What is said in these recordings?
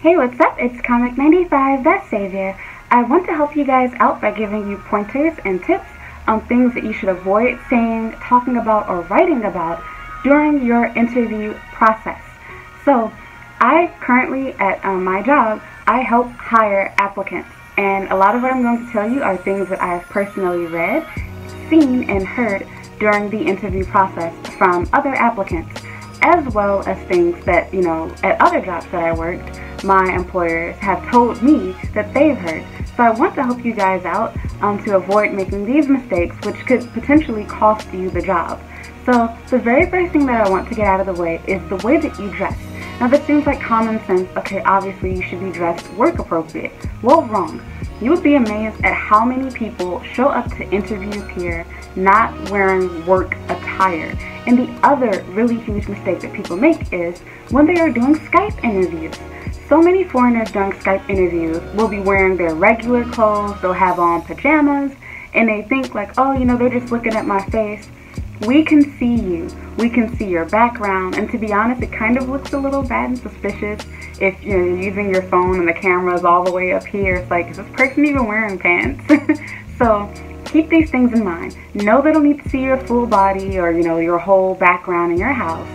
Hey, what's up? It's Comic 95, the Savior. I want to help you guys out by giving you pointers and tips on things that you should avoid saying, talking about, or writing about during your interview process. So, I currently, at my job, I help hire applicants. And a lot of what I'm going to tell you are things that I have personally read, seen, and heard during the interview process from other applicants, as well as things that, at other jobs that I worked, my employers have told me that they've heard. So I want to help you guys out to avoid making these mistakes, which could potentially cost you the job. So the very first thing that I want to get out of the way is the way that you dress. Now this seems like common sense. Okay, obviously you should be dressed work appropriate. Well, wrong. You would be amazed at how many people show up to interviews here not wearing work attire. And the other really huge mistake that people make is when they are doing Skype interviews. So many foreigners during Skype interviews will be wearing their regular clothes, they'll have on pajamas, and they think like, oh, they're just looking at my face. We can see you. We can see your background, and to be honest, it kind of looks a little bad and suspicious if you're using your phone and the camera is all the way up here. It's like, is this person even wearing pants? So keep these things in mind. No, they don't need to see your full body or, your whole background in your house.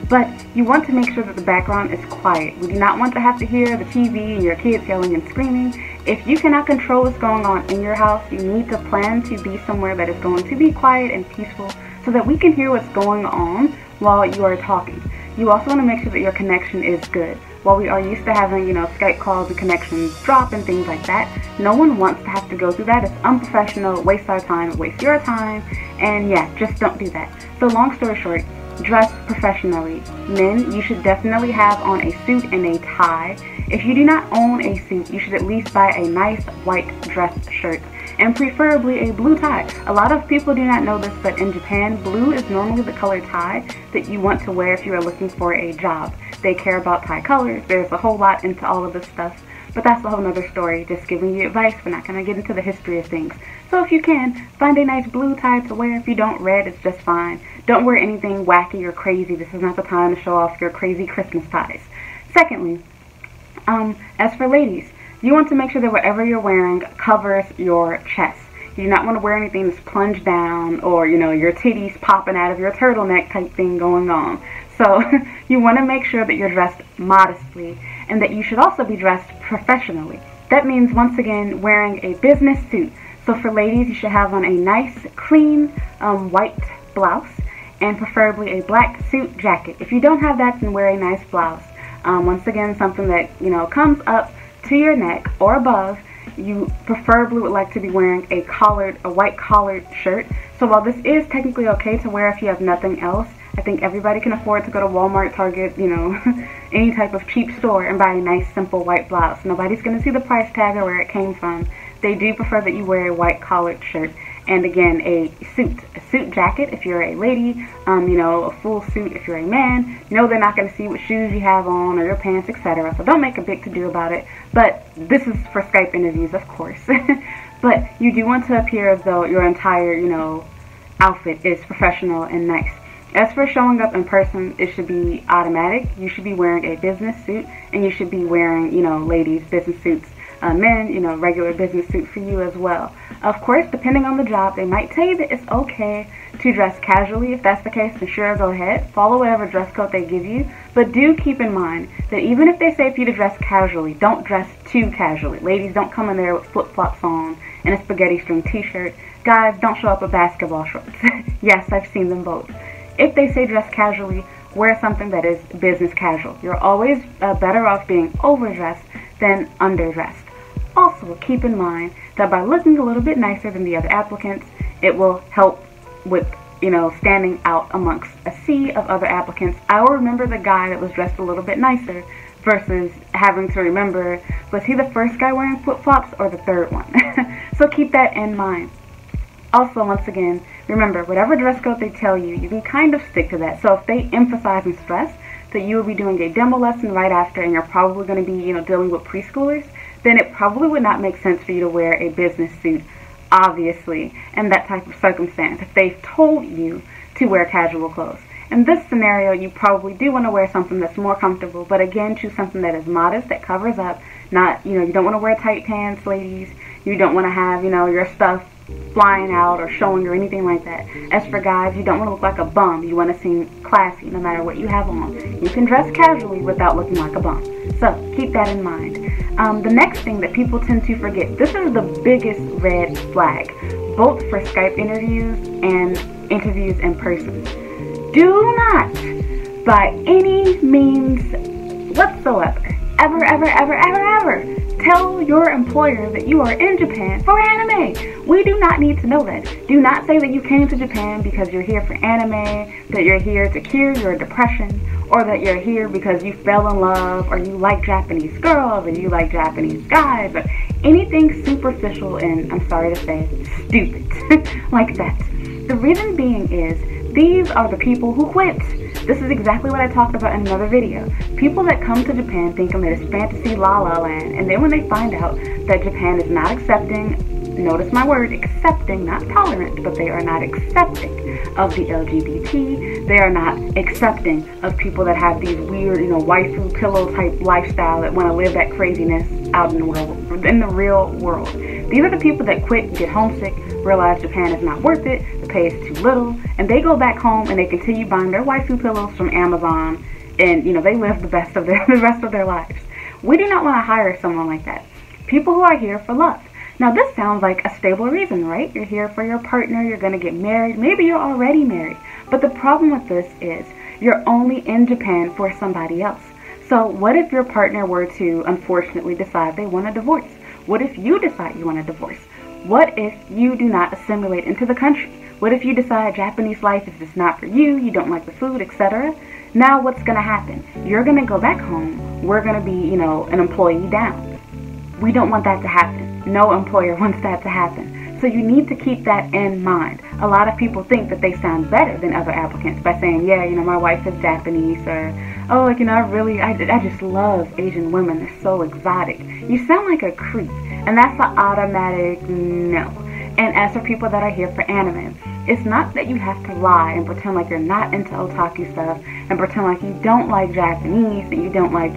But you want to make sure that the background is quiet. We do not want to have to hear the TV and your kids yelling and screaming. If you cannot control what's going on in your house, you need to plan to be somewhere that is going to be quiet and peaceful so that we can hear what's going on while you are talking. You also want to make sure that your connection is good. While we are used to having, Skype calls and connections drop and things like that, no one wants to have to go through that. It's unprofessional, waste our time, waste your time, and yeah, just don't do that. So long story short, dress professionally. Men, you should definitely have on a suit and a tie. If you do not own a suit, you should at least buy a nice white dress shirt, and preferably a blue tie. A lot of people do not know this, but in Japan, blue is normally the color tie that you want to wear if you are looking for a job. They care about tie colors. There's a whole lot into all of this stuff, but that's a whole nother story. Just giving you advice. We're not going to get into the history of things. So if you can, find a nice blue tie to wear. If you don't, red, it's just fine. Don't wear anything wacky or crazy. This is not the time to show off your crazy Christmas ties. Secondly, as for ladies, you want to make sure that whatever you're wearing covers your chest. You do not want to wear anything that's plunged down or, your titties popping out of your turtleneck type thing going on. So you want to make sure that you're dressed modestly and that you should also be dressed professionally. That means, once again, wearing a business suit. So for ladies, you should have on a nice, clean, white blouse and preferably a black suit jacket. If you don't have that, then wear a nice blouse. Once again, something that, comes up to your neck or above. You preferably would like to be wearing a white collared shirt. So while this is technically okay to wear if you have nothing else, I think everybody can afford to go to Walmart, Target, any type of cheap store and buy a nice simple white blouse. Nobody's going to see the price tag or where it came from. They do prefer that you wear a white collared shirt. And again, a suit jacket if you're a lady, a full suit if you're a man. No, they're not going to see what shoes you have on or your pants, etc. So don't make a big to-do about it. But this is for Skype interviews, of course. But you do want to appear as though your entire, outfit is professional and nice. As for showing up in person, it should be automatic. You should be wearing a business suit, and you should be wearing, ladies' business suits. Men, regular business suit for you as well. Of course, depending on the job, they might tell you that it's okay to dress casually. If that's the case, then sure, go ahead. Follow whatever dress code they give you. But do keep in mind that even if they say for you to dress casually, don't dress too casually. Ladies, don't come in there with flip-flops on and a spaghetti string t-shirt. Guys, don't show up with basketball shorts. Yes, I've seen them both. If they say dress casually, wear something that is business casual. You're always better off being overdressed than underdressed. Also, keep in mind that by looking a little bit nicer than the other applicants, it will help with, standing out amongst a sea of other applicants. I will remember the guy that was dressed a little bit nicer versus having to remember, was he the first guy wearing flip-flops or the third one? So keep that in mind. Also, once again, remember, whatever dress code they tell you, you can kind of stick to that. So if they emphasize and stress that you will be doing a demo lesson right after and you're probably going to be, dealing with preschoolers, then it probably would not make sense for you to wear a business suit, obviously, in that type of circumstance if they've told you to wear casual clothes. In this scenario, you probably do want to wear something that's more comfortable, but again, choose something that is modest, that covers up. Not, you don't want to wear tight pants, ladies. You don't want to have, your stuff flying out or showing or anything like that. As for guys, you don't want to look like a bum. You want to seem classy no matter what you have on. You can dress casually without looking like a bum. So keep that in mind. The next thing that people tend to forget, this is the biggest red flag, both for Skype interviews and interviews in person. Do not, by any means whatsoever, ever, tell your employer that you are in Japan for anime. We do not need to know that. Do not say that you came to Japan because you're here for anime, that you're here to cure your depression, or that you're here because you fell in love, or you like Japanese girls, or you like Japanese guys, or anything superficial and, I'm sorry to say, stupid like that. The reason being is, these are the people who quit. This is exactly what I talked about in another video. People that come to Japan thinking that it's fantasy la la land, and then when they find out that Japan is not accepting, notice my word, accepting, not tolerant, but they are not accepting of the LGBT. They are not accepting of people that have these weird, waifu pillow type lifestyle that want to live that craziness out in the world, in the real world. These are the people that quit, get homesick, realize Japan is not worth it, the pay is too little, and they go back home and they continue buying their waifu pillows from Amazon, and they live the rest of their lives. We do not want to hire someone like that. People who are here for love. Now this sounds like a stable reason, right? You're here for your partner, you're going to get married, maybe you're already married. But the problem with this is you're only in Japan for somebody else. So what if your partner were to unfortunately decide they want a divorce? What if you decide you want a divorce? What if you do not assimilate into the country? What if you decide Japanese life is just not for you, you don't like the food, etc.? Now what's going to happen? You're going to go back home, we're going to be, an employee down. We don't want that to happen. No employer wants that to happen. So you need to keep that in mind. A lot of people think that they sound better than other applicants by saying, yeah, my wife is Japanese, or, oh, I just love Asian women, they're so exotic. You sound like a creep, and that's an automatic no. And as for people that are here for anime, it's not that you have to lie and pretend like you're not into otaku stuff, and pretend like you don't like Japanese, and you don't like,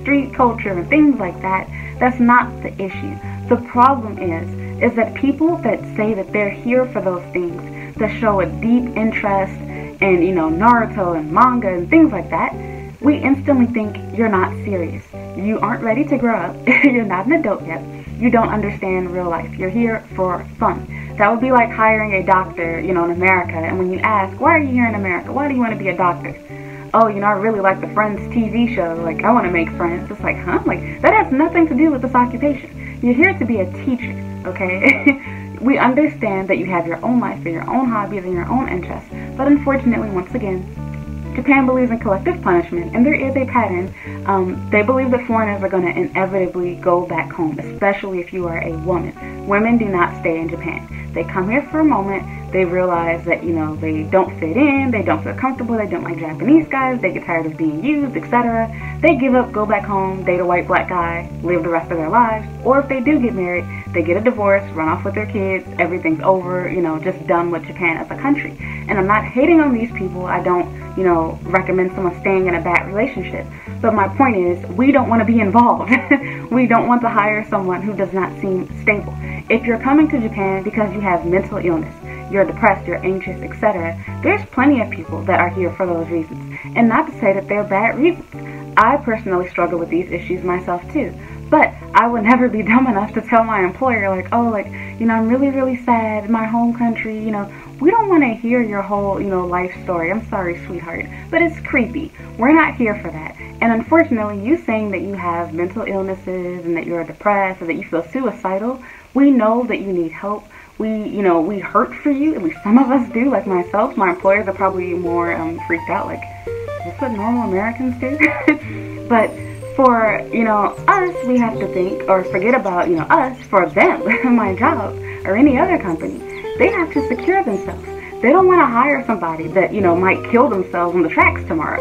street culture and things like that. That's not the issue. The problem is that people that say that they're here for those things, that show a deep interest in, Naruto and manga and things like that, we instantly think you're not serious. You aren't ready to grow up. You're not an adult yet. You don't understand real life. You're here for fun. That would be like hiring a doctor, in America, and when you ask, why are you here in America? Why do you want to be a doctor? Oh, I really like the Friends TV show. Like, I want to make friends. It's like, huh? Like, that has nothing to do with this occupation. You're here to be a teacher, okay? We understand that you have your own life and your own hobbies and your own interests, but unfortunately, once again, Japan believes in collective punishment, and there is a pattern. They believe that foreigners are going to inevitably go back home, especially if you are a woman. Women do not stay in Japan. They come here for a moment, they realize that, they don't fit in, they don't feel comfortable, they don't like Japanese guys, they get tired of being used, etc. They give up, go back home, date a white black guy, live the rest of their lives. Or if they do get married, they get a divorce, run off with their kids, everything's over, just done with Japan as a country. And I'm not hating on these people, I don't, recommend someone staying in a bad relationship. But my point is, we don't want to be involved. We don't want to hire someone who does not seem stable. If you're coming to Japan because you have mental illness, you're depressed, you're anxious, etc., there's plenty of people that are here for those reasons. And not to say that they're bad reasons. I personally struggle with these issues myself too. But I would never be dumb enough to tell my employer, I'm really, really sad in my home country, we don't want to hear your whole, life story. I'm sorry, sweetheart, but it's creepy. We're not here for that. And unfortunately, you saying that you have mental illnesses and that you're depressed or that you feel suicidal, we know that you need help. We hurt for you, at least some of us do, like myself. My employers are probably more freaked out, like, is this what normal Americans do? But for, us, we have to think, or forget about, us, for them, my job, or any other company. They have to secure themselves. They don't want to hire somebody that, might kill themselves on the tracks tomorrow.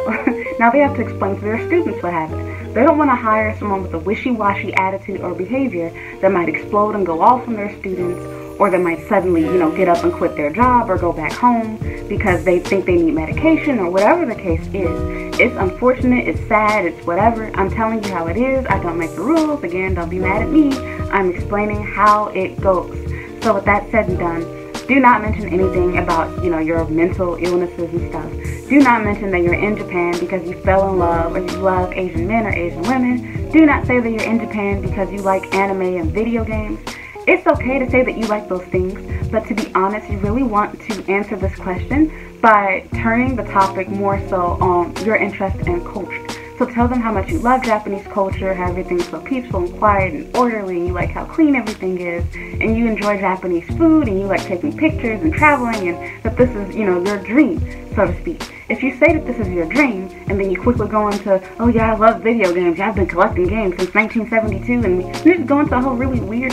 Now they have to explain to their students what happened. They don't want to hire someone with a wishy-washy attitude or behavior that might explode and go off on their students, or that might suddenly, get up and quit their job or go back home because they think they need medication or whatever the case is. It's unfortunate, it's sad, it's whatever. I'm telling you how it is. I don't make the rules. Again, don't be mad at me. I'm explaining how it goes. So with that said and done, do not mention anything about, your mental illnesses and stuff. Do not mention that you're in Japan because you fell in love or you love Asian men or Asian women. Do not say that you're in Japan because you like anime and video games. It's okay to say that you like those things, but to be honest, you really want to answer this question by turning the topic more so on your interest in culture. So tell them how much you love Japanese culture, how everything's so peaceful and quiet and orderly, and you like how clean everything is, and you enjoy Japanese food, and you like taking pictures and traveling, and that this is, your dream, so to speak. If you say that this is your dream, and then you quickly go into, oh yeah, I love video games, yeah, I've been collecting games since 1972, and you just go into a whole really weird,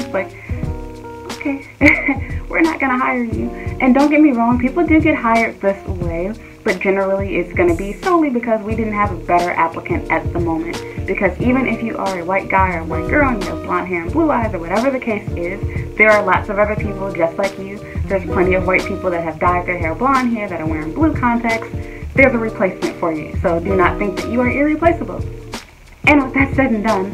okay, we're not going to hire you. And don't get me wrong, people do get hired this way, but generally it's going to be solely because we didn't have a better applicant at the moment. Because even if you are a white guy or a white girl and you have blonde hair and blue eyes or whatever the case is, there are lots of other people just like you. There's plenty of white people that have dyed their hair blonde hair, that are wearing blue contacts. There's a replacement for you, so do not think that you are irreplaceable. And with that said and done,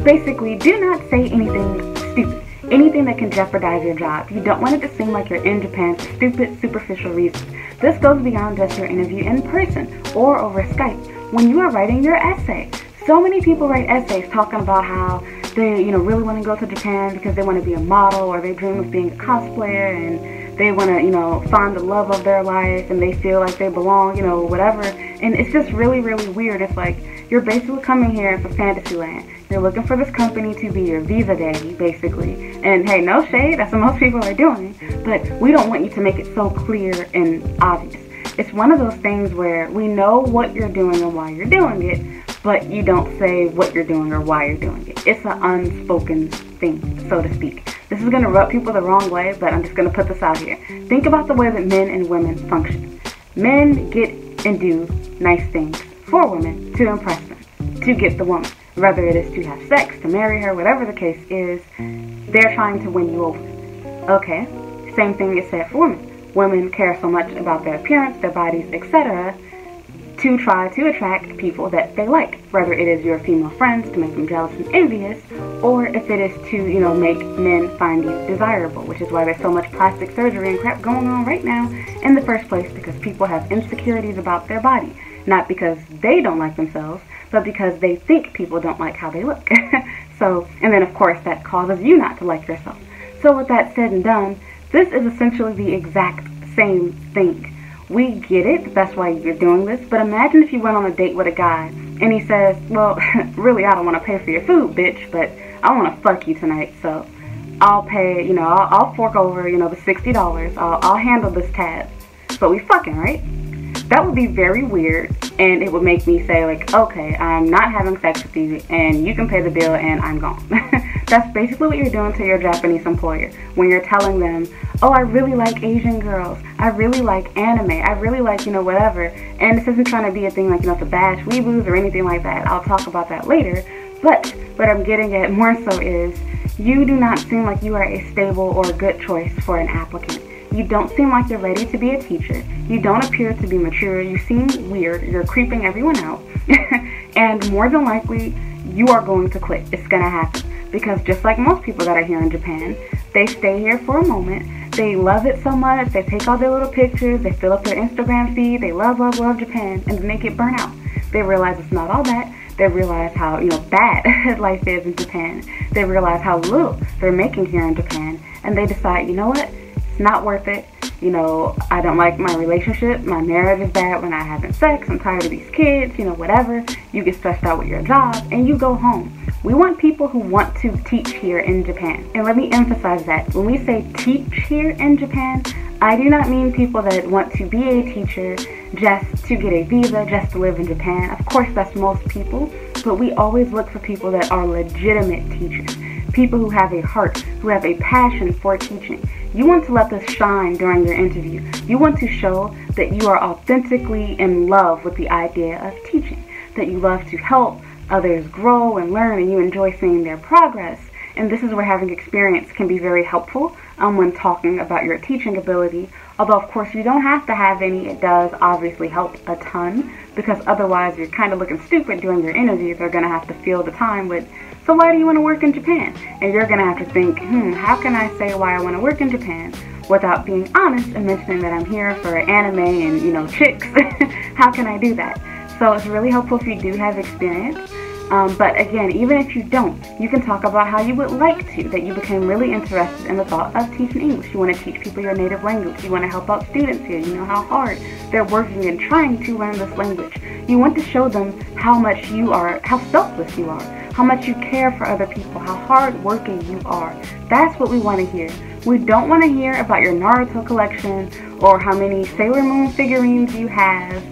basically do not say anything stupid. Anything that can jeopardize your job. You don't want it to seem like you're in Japan for stupid, superficial reasons. This goes beyond just your interview in person or over Skype. When you are writing your essay, so many people write essays talking about how they, really want to go to Japan because they want to be a model, or they dream of being a cosplayer, and they want to, find the love of their life, and they feel like they belong, whatever. And it's just really, really weird. It's like you're basically coming here for Fantasyland. You're looking for this company to be your visa daddy, basically. And hey, no shade, that's what most people are doing. But we don't want you to make it so clear and obvious. It's one of those things where we know what you're doing and why you're doing it, but you don't say what you're doing or why you're doing it. It's an unspoken thing, so to speak. This is going to rub people the wrong way, but I'm just going to put this out here. Think about the way that men and women function. Men get and do nice things for women to impress them, to get the woman. Whether it is to have sex, to marry her, whatever the case is, they're trying to win you over. Okay, same thing is said for women. Women care so much about their appearance, their bodies, etc., to try to attract people that they like. Whether it is your female friends to make them jealous and envious, or if it is to, make men find you desirable, which is why there's so much plastic surgery and crap going on right now in the first place, because people have insecurities about their body. Not because they don't like themselves, but because they think people don't like how they look. And then of course that causes you not to like yourself. So with that said and done, this is essentially the exact same thing. We get it, that's why you're doing this, but imagine if you went on a date with a guy and he says, well, really I don't want to pay for your food, bitch, but I want to fuck you tonight, so I'll pay, I'll fork over, the $60, I'll handle this tab, but we fucking, right? That would be very weird, and it would make me say, okay, I'm not having sex with you, and you can pay the bill, and I'm gone. That's basically what you're doing to your Japanese employer when you're telling them, oh, I really like Asian girls, I really like anime, I really like, whatever. And this isn't trying to be a thing like, to bash weeboos or anything like that. I'll talk about that later. But what I'm getting at more so is, you do not seem like you are a stable or a good choice for an applicant. You don't seem like you're ready to be a teacher. You don't appear to be mature. You seem weird. You're creeping everyone out. And more than likely, you are going to quit. It's going to happen. Because just like most people that are here in Japan, they stay here for a moment. They love it so much. They take all their little pictures. They fill up their Instagram feed. They love, love, love Japan. And then they get burnt out. They realize it's not all that. They realize how, bad life is in Japan. They realize how little they're making here in Japan. And they decide, you know what? It's not worth it. I don't like my relationship. My marriage is bad. We're not having sex. I'm tired of these kids, whatever. You get stressed out with your job and you go home. We want people who want to teach here in Japan. And let me emphasize that. When we say teach here in Japan, I do not mean people that want to be a teacher just to get a visa, just to live in Japan. Of course, that's most people. But we always look for people that are legitimate teachers. People who have a heart, who have a passion for teaching. You want to let this shine during your interview. You want to show that you are authentically in love with the idea of teaching, that you love to help others grow and learn, and you enjoy seeing their progress. and this is where having experience can be very helpful when talking about your teaching ability. Although, of course, you don't have to have any. It does obviously help a ton, because otherwise you're kind of looking stupid during your interview. They're going to have to fill the time with, so why do you want to work in Japan? And you're going to have to think, how can I say why I want to work in Japan without being honest and mentioning that I'm here for anime and, you know, chicks? How can I do that? So it's really helpful if you do have experience. But again, even if you don't, you can talk about how you would like to, that you became really interested in the thought of teaching English. You want to teach people your native language. You want to help out students here. You know how hard they're working and trying to learn this language. You want to show them how much you are, how selfless you are, how much you care for other people, how hard-working you are. That's what we want to hear. We don't want to hear about your Naruto collection or how many Sailor Moon figurines you have,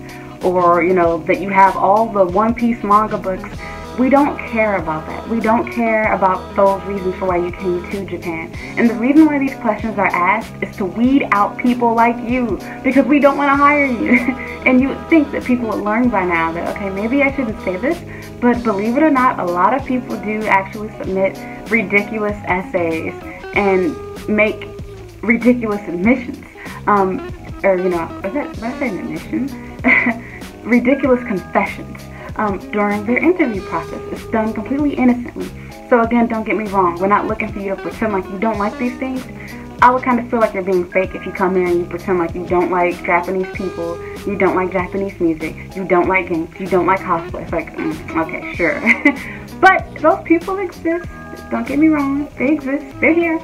or, you know, that you have all the One Piece manga books. We don't care about that. We don't care about those reasons for why you came to Japan. And the reason why these questions are asked is to weed out people like you, because we don't want to hire you. And you would think that people would learn by now that, okay, maybe I shouldn't say this, but believe it or not, a lot of people do actually submit ridiculous essays and make ridiculous admissions. Or, you know, did I say an admission? Ridiculous confessions. During their interview process. It's done completely innocently. So again, don't get me wrong. We're not looking for you to pretend like you don't like these things. I would kind of feel like you're being fake if you come in and you pretend like you don't like Japanese people, you don't like Japanese music, you don't like games, you don't like cosplay. It's like, okay, sure. But those people exist. Don't get me wrong. They exist. They're here.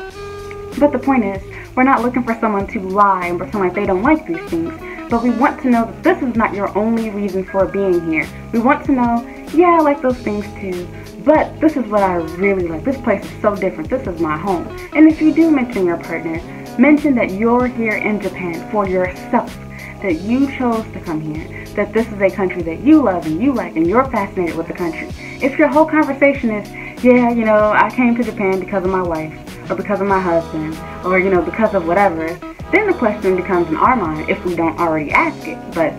But the point is, we're not looking for someone to lie and pretend like they don't like these things. But we want to know that this is not your only reason for being here. We want to know, yeah, I like those things too, but this is what I really like. This place is so different. This is my home. And if you do mention your partner, mention that you're here in Japan for yourself, that you chose to come here, that this is a country that you love and you like and you're fascinated with the country. If your whole conversation is, yeah, you know, I came to Japan because of my wife, or because of my husband, or, you know, because of whatever, then the question becomes in our mind if we don't already ask it. But,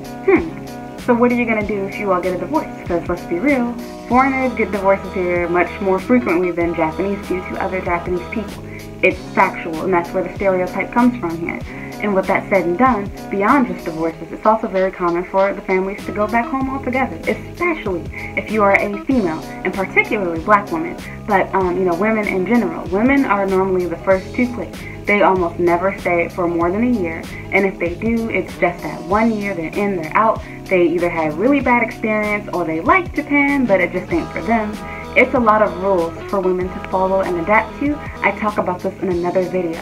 so what are you going to do if you all get a divorce? Because let's be real, foreigners get divorces here much more frequently than Japanese do to other Japanese people. It's factual, and that's where the stereotype comes from here. And with that said and done, beyond just divorces, it's also very common for the families to go back home altogether, especially if you are a female, and particularly black women, but you know, women in general. Women are normally the first to quit. They almost never stay for more than a year, and if they do, it's just that 1 year, they're in, they're out. They either had really bad experience or they like Japan, but it just ain't for them. It's a lot of rules for women to follow and adapt to. I talk about this in another video.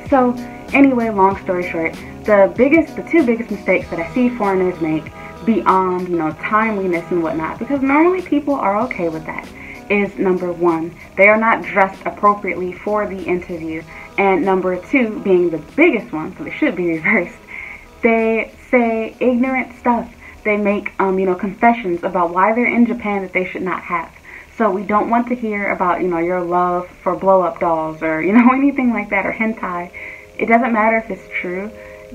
So anyway, long story short, the two biggest mistakes that I see foreigners make beyond, you know, timeliness and whatnot, because normally people are okay with that, is number one, they are not dressed appropriately for the interview. And number two, being the biggest one, so they should be reversed, they say ignorant stuff. They make, you know, confessions about why they're in Japan that they should not have. So we don't want to hear about, you know, your love for blow-up dolls or, you know, anything like that, or hentai. It doesn't matter if it's true.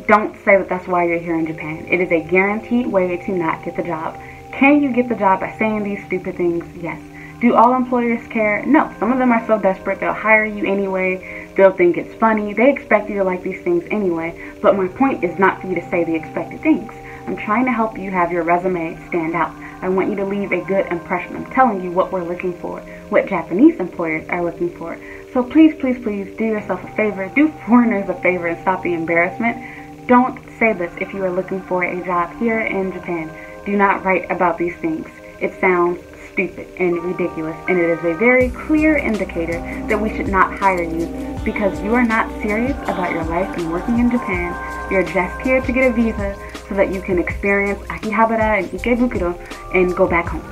Don't say that that's why you're here in Japan. It is a guaranteed way to not get the job. Can you get the job by saying these stupid things? Yes. Do all employers care? No. Some of them are so desperate they'll hire you anyway. They'll think it's funny. They expect you to like these things anyway. But my point is not for you to say the expected things. I'm trying to help you have your resume stand out. I want you to leave a good impression. I'm telling you what we're looking for, what Japanese employers are looking for. So please, please, please do yourself a favor. Do foreigners a favor and stop the embarrassment. Don't say this if you are looking for a job here in Japan. Do not write about these things. It sounds stupid and ridiculous, and it is a very clear indicator that we should not hire you because you are not serious about your life and working in Japan. You're just here to get a visa so that you can experience Akihabara and Ikebukuro and go back home.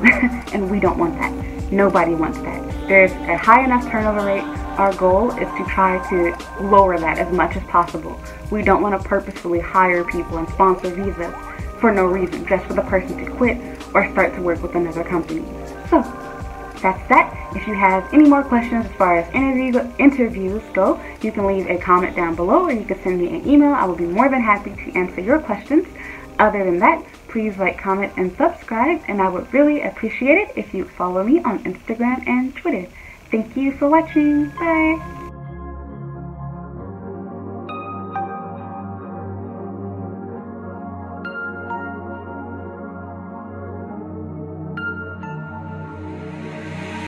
And we don't want that. Nobody wants that. There's a high enough turnover rate. Our goal is to try to lower that as much as possible. We don't want to purposefully hire people and sponsor visas for no reason, just for the person to quit or start to work with another company. So, that's that. If you have any more questions as far as interviews go, you can leave a comment down below or you can send me an email. I will be more than happy to answer your questions. Other than that, please like, comment, and subscribe, and I would really appreciate it if you follow me on Instagram and Twitter. Thank you for watching. Bye!